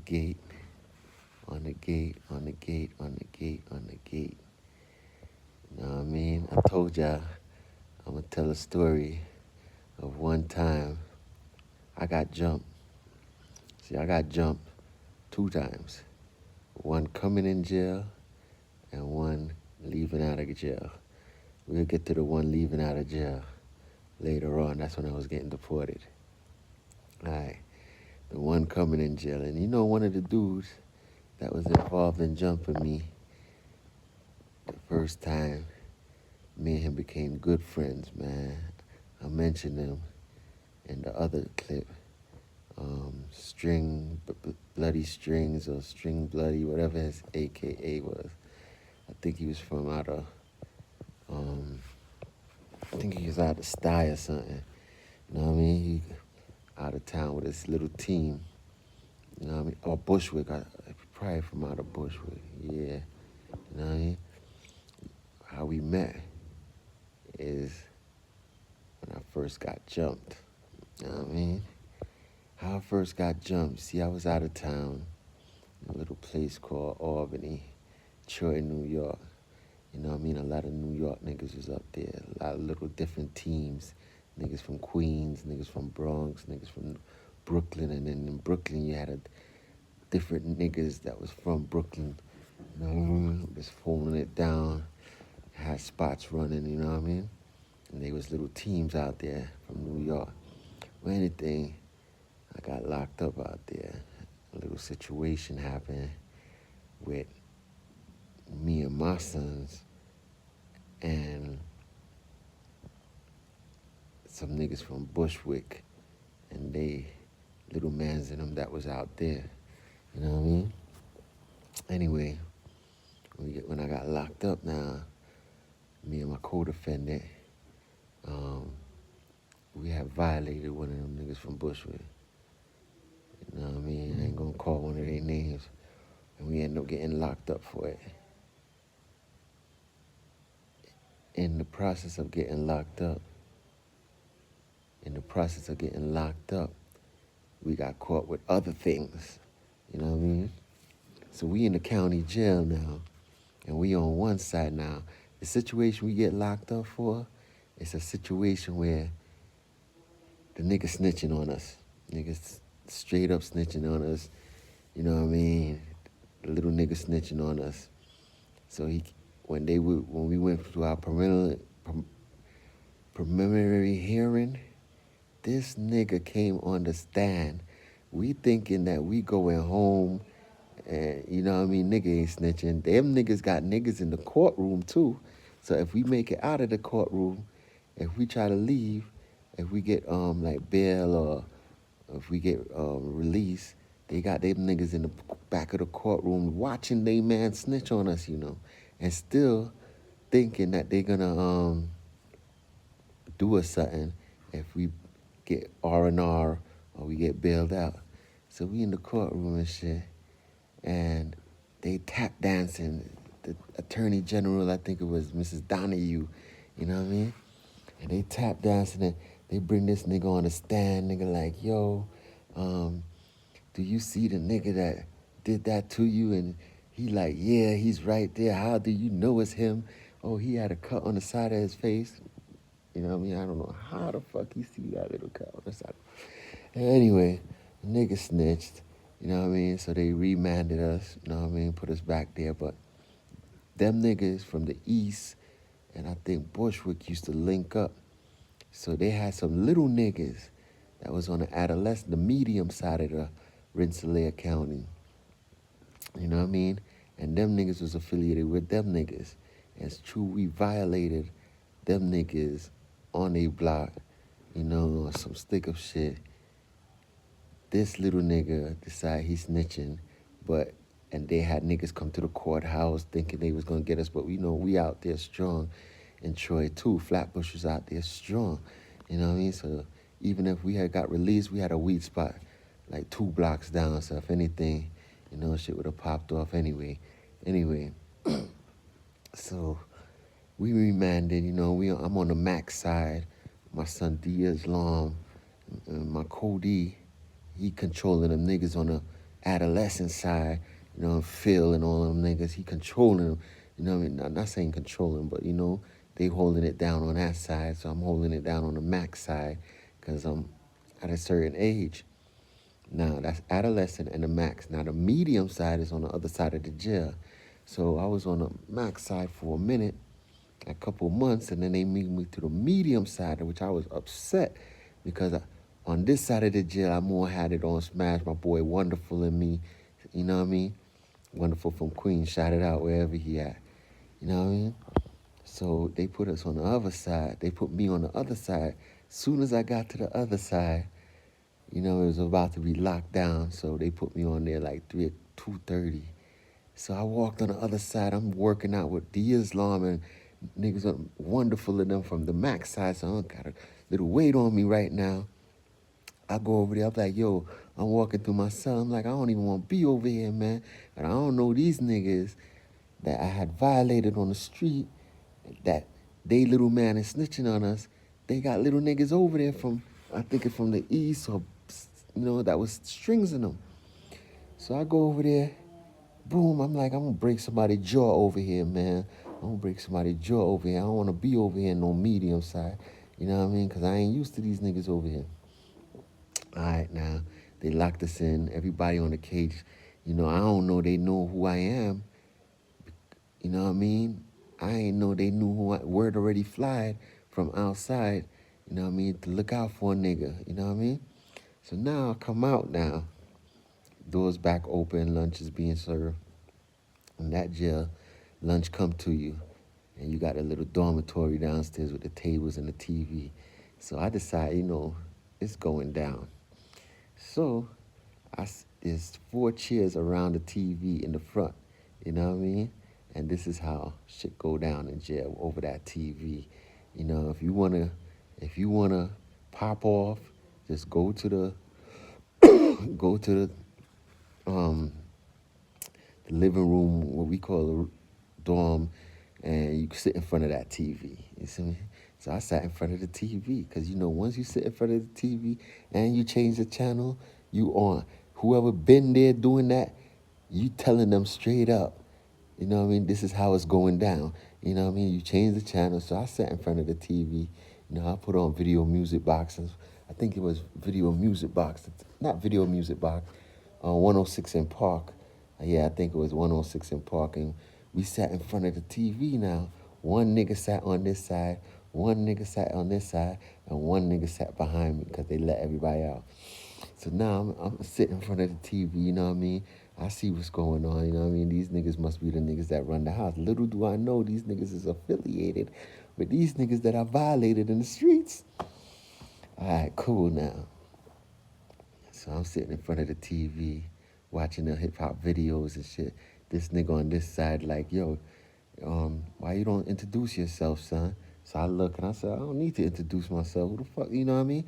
gate, on the gate, on the gate, on the gate, on the gate. You know what I mean? I told y'all I'm gonna tell a story of one time I got jumped. See, I got jumped 2 times. One coming in jail and one leaving out of jail. We'll get to the one leaving out of jail later on. That's when I was getting deported. All right. The one coming in jail. And you know, one of the dudes that was involved in jumping me the first time, me and him became good friends, man. I mentioned him in the other clip. Bloody Strings or String Bloody, whatever his AKA was. I think he was from out of, I think he was out of Sty or something. You know what I mean? He out of town with his little team. You know what I mean? Or Bushwick. Probably from out of Bushwick. Yeah. You know what I mean? How we met is when I first got jumped. You know what I mean? How I first got jumped. See, I was out of town in a little place called Albany, Troy, New York. You know what I mean? A lot of New York niggas was up there. A lot of little different teams. Niggas from Queens, niggas from Bronx, niggas from Brooklyn. And then in Brooklyn, you had a different niggas that was from Brooklyn. You know, just holding it down. Had spots running, you know what I mean? And they was little teams out there from New York. Well, anything, I got locked up out there. A little situation happened with me and my sons and some niggas from Bushwick and they little mans in them that was out there. You know what I mean? Anyway, when I got locked up now, me and my co-defendant, we had violated one of them niggas from Bushwick. You know what I mean? I ain't gonna call one of their names. And we ended up getting locked up for it. In the process of getting locked up, we got caught with other things. You know what I mean? So we in the county jail now, and we on one side now. The situation we get locked up for, it's a situation where the nigga snitching on us. Niggas straight up snitching on us. You know what I mean? The little nigga snitching on us. So when we went through our preliminary hearing, this nigga came on the stand. We thinking that we going home and, you know what I mean, nigga ain't snitching. Them niggas got niggas in the courtroom too. So if we make it out of the courtroom, if we try to leave, if we get like bail or if we get released, they got them niggas in the back of the courtroom watching they man snitch on us, you know, and still thinking that they gonna do us something if we get R&R or we get bailed out. So we in the courtroom and shit, and they tap dancing. The Attorney General, I think it was Mrs. Donahue, you know what I mean? And they tap dancing and they bring this nigga on the stand, nigga like, yo, do you see the nigga that did that to you? And he like, yeah, he's right there. How do you know it's him? Oh, he had a cut on the side of his face. You know what I mean? I don't know how the fuck he see that little cut on the side. Anyway, the nigga snitched, you know what I mean? So they remanded us, you know what I mean? Put us back there. But them niggas from the east, and I think Bushwick used to link up. So they had some little niggas that was on the medium side of the Rensselaer County. You know what I mean? And them niggas was affiliated with them niggas. And it's true, we violated them niggas on a block, you know, on some stick-up shit. This little nigga decided he's snitching, and they had niggas come to the courthouse thinking they was gonna get us, but we know we out there strong in Troy too. Flatbush was out there strong, you know what I mean? So even if we had got released, we had a weed spot like 2 blocks down, so if anything, you know, shit would have popped off anyway. So we remanded, you know, I'm on the max side. My son D Islam, my Cody, he controlling them niggas on the adolescent side, Phil and all them niggas, he controlling them. You know what I mean? Not saying controlling, but they holding it down on that side, so I'm holding it down on the Mac side, cause I'm at a certain age. Now that's adolescent and the max. Now the medium side is on the other side of the jail. So I was on the max side for a minute, a couple months, and then they moved me to the medium side, which I was upset because on this side of the jail, I more had it on Smash, my boy Wonderful and me. You know what I mean? Wonderful from Queens, shout it out wherever he at. You know what I mean? So they put us on the other side. They put me on the other side. Soon as I got to the other side, it was about to be locked down. So they put me on there like 2:30. So I walked on the other side. I'm working out with D Islam and niggas Wonderful of them from the Max side. So I got a little weight on me right now. I go over there. I'm like, yo, I'm walking through my cell. I'm like, I don't even want to be over here, man. And I don't know these niggas that I had violated on the street, that they little man is snitching on us. They got little niggas over there from, I think it's from the east or, that was strings in them. So I go over there, boom, I'm like, I'm gonna break somebody's jaw over here, man. I'm gonna break somebody's jaw over here. I don't wanna be over here no medium side. You know what I mean? Cause I ain't used to these niggas over here. All right, now, they locked us in, everybody on the cage. I don't know they know who I am. You know what I mean? I ain't know they knew word already flied from outside, you know what I mean, to look out for a nigga, you know what I mean? So now I come out now, doors back open, lunch is being served. In that jail, lunch come to you, and you got a little dormitory downstairs with the tables and the TV. So I decide, it's going down. So there's 4 chairs around the TV in the front, you know what I mean? And this is how shit go down in jail over that TV. If you wanna pop off, just go to the go to the living room, what we call a dorm, and you sit in front of that TV. You see me? So I sat in front of the TV because once you sit in front of the TV and you change the channel, you on. Whoever been there doing that, you telling them straight up. You know what I mean? This is how it's going down. You know what I mean? You change the channel. So I sat in front of the TV. I put on Video Music Box. I think it was Video Music Box. Not Video Music Box. 106 in Park. Yeah, I think it was 106 in Park. And we sat in front of the TV now. One nigga sat on this side. One nigga sat on this side. And one nigga sat behind me because they let everybody out. So now I'm sitting in front of the TV, you know what I mean? I see what's going on, you know what I mean? These niggas must be the niggas that run the house. Little do I know these niggas is affiliated with these niggas that I violated in the streets. All right, cool now. So I'm sitting in front of the TV, watching the hip-hop videos and shit. This nigga on this side like, yo, why you don't introduce yourself, son? So I look and I said, I don't need to introduce myself. Who the fuck, you know what I mean?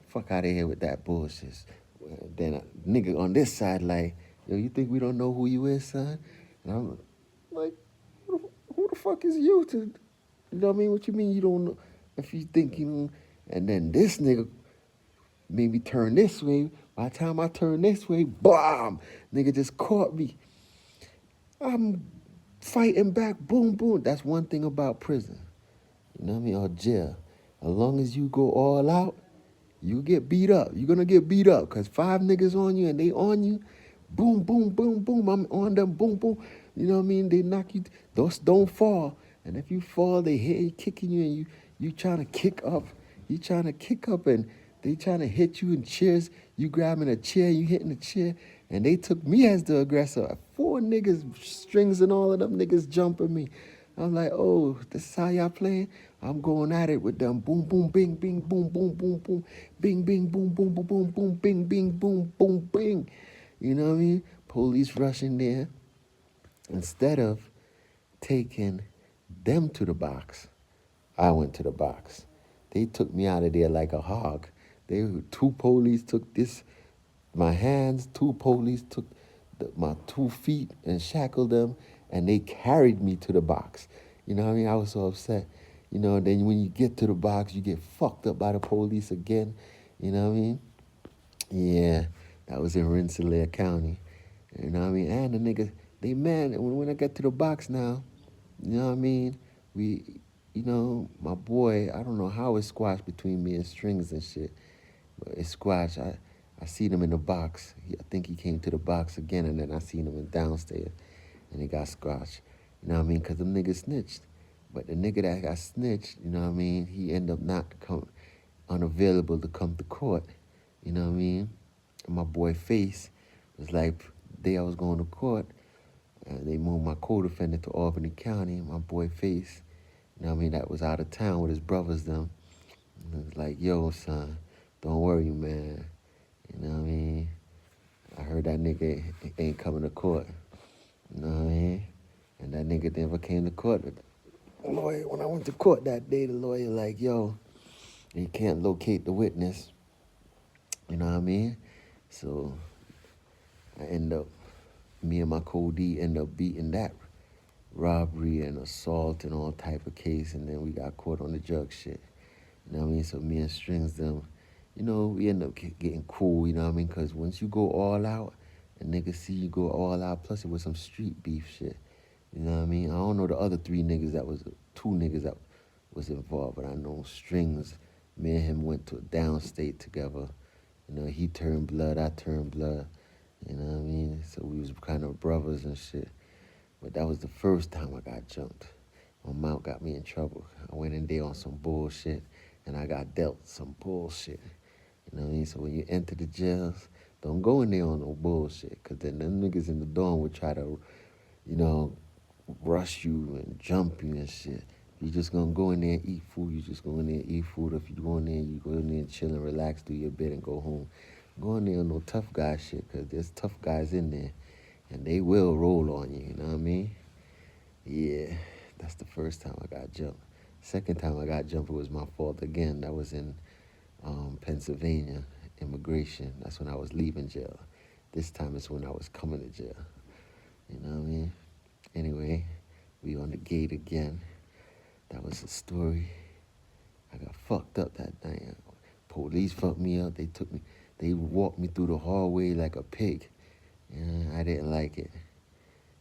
Fuck out of here with that bullshit. Then a nigga on this side like, yo, you think we don't know who you is, son? And I'm like, who the fuck is you to, you know what I mean? What you mean you don't know? If you think you, and then this nigga made me turn this way. By the time I turn this way, BAM! Nigga just caught me. I'm fighting back, boom, boom. That's one thing about prison. You know what I mean? Or jail. As long as you go all out, you get beat up. You're going to get beat up because 5 niggas on you and they on you. Boom, boom, boom, boom. I'm on them, boom, boom. You know what I mean? They knock you. Don't fall. And if you fall, they hit you, kicking you, and you trying to kick up. You trying to kick up, and they trying to hit you in chairs. You grabbing a chair, you hitting the chair. And they took me as the aggressor. 4 niggas, strings and all of them niggas jumping me. I'm like, oh, this is how y'all playing? I'm going at it with them. Boom, boom, bing, bing, boom, boom, boom, boom. Bing, bing, boom, boom, boom, boom, boom, bing, bing, boom, boom, bing. You know what I mean? Police rushing there. Instead of taking them to the box, I went to the box. They took me out of there like a hog. 2 police took my hands, 2 police took my 2 feet and shackled them, and they carried me to the box. You know what I mean? I was so upset. Then when you get to the box, you get fucked up by the police again. You know what I mean? Yeah, that was in Rensselaer County. You know what I mean? And the niggas, they mad when I get to the box now. You know what I mean? We, my boy, I don't know how it squashed between me and Strings and shit. But it squashed. I seen him in the box. I think he came to the box again, and then I seen him in downstairs, and he got squashed. You know what I mean? Because them niggas snitched. But the nigga that got snitched, you know what I mean? He ended up not unavailable to come to court. You know what I mean? And my boy Face was like, the day I was going to court, they moved my co-defendant to Albany County. My boy Face, you know what I mean, that was out of town with his brothers them. And it was like, yo, son, don't worry, man. You know what I mean? I heard that nigga ain't coming to court. You know what I mean? And that nigga never came to court. The lawyer, when I went to court that day, the lawyer like, yo, he can't locate the witness. You know what I mean? So me and my co-D end up beating that robbery and assault and all type of case, and then we got caught on the drug shit. You know what I mean? So me and Strings them, we end up getting cool, you know what I mean? Because once you go all out, and niggas see you go all out, plus it was some street beef shit. You know what I mean? I don't know the other two niggas that was involved, but I know Strings, me and him went to a downstate together. He turned blood, I turned blood. You know what I mean? So we was kind of brothers and shit. But that was the first time I got jumped. My mount got me in trouble. I went in there on some bullshit, and I got dealt some bullshit. You know what I mean? So when you enter the jails, don't go in there on no bullshit, because then them niggas in the dorm would try to, rush you and jump you and shit. You just gonna go in there and eat food, you just go in there and eat food. If you go in there, you go in there and chill and relax, do your bit and go home. Go in there on no tough guy shit, because there's tough guys in there, and they will roll on you, you know what I mean? Yeah, that's the first time I got jumped. Second time I got jumped, it was my fault again. That was in Pennsylvania, immigration. That's when I was leaving jail. This time it's when I was coming to jail. You know what I mean? Anyway, we on the gate again. That was the story. I got fucked up that night. Police fucked me up. They walked me through the hallway like a pig. I didn't like it.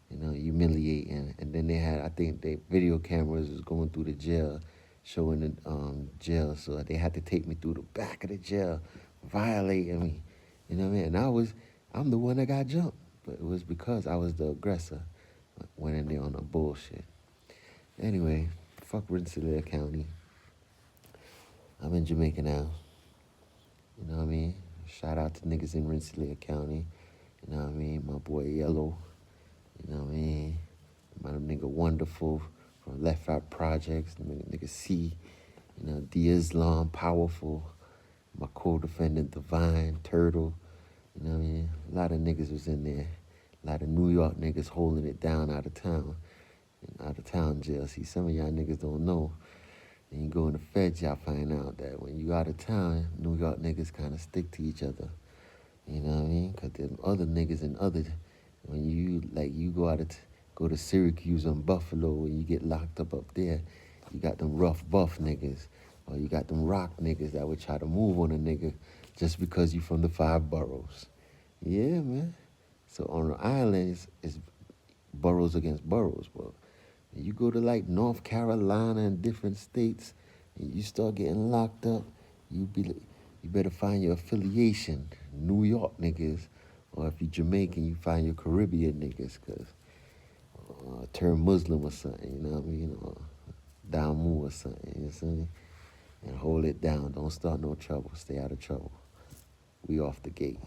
Humiliating. And then I think the video cameras was going through the jail, showing the jail. So they had to take me through the back of the jail, violating me. You know what I mean? And I'm the one that got jumped. But it was because I was the aggressor. I went in there on the bullshit. Anyway, fuck Rensselaer County. I'm in Jamaica now. You know what I mean? Shout out to niggas in Rensselaer County. You know what I mean? My boy Yellow. You know what I mean? My nigga Wonderful from Left Out Projects. Nigga C. D Islam, Powerful. My co-defendant Divine, Turtle. You know what I mean? A lot of niggas was in there. A lot of New York niggas holding it down out of town. Out of town jail. See, some of y'all niggas don't know. And you go in the feds, y'all find out that when you out of town, New York niggas kind of stick to each other. You know what I mean? Because them other niggas and when you go to Syracuse and Buffalo and you get locked up there, you got them rough buff niggas. Or you got them rock niggas that would try to move on a nigga just because you from the 5 boroughs. Yeah, man. So on the island, it's boroughs against boroughs. But you go to like North Carolina and different states, and you start getting locked up, you better find your affiliation, New York niggas, or if you Jamaican, you find your Caribbean niggas, cause turn Muslim or something, you know what I mean, or Damu or something, you know what I'm saying? And hold it down. Don't start no trouble. Stay out of trouble. We off the gate.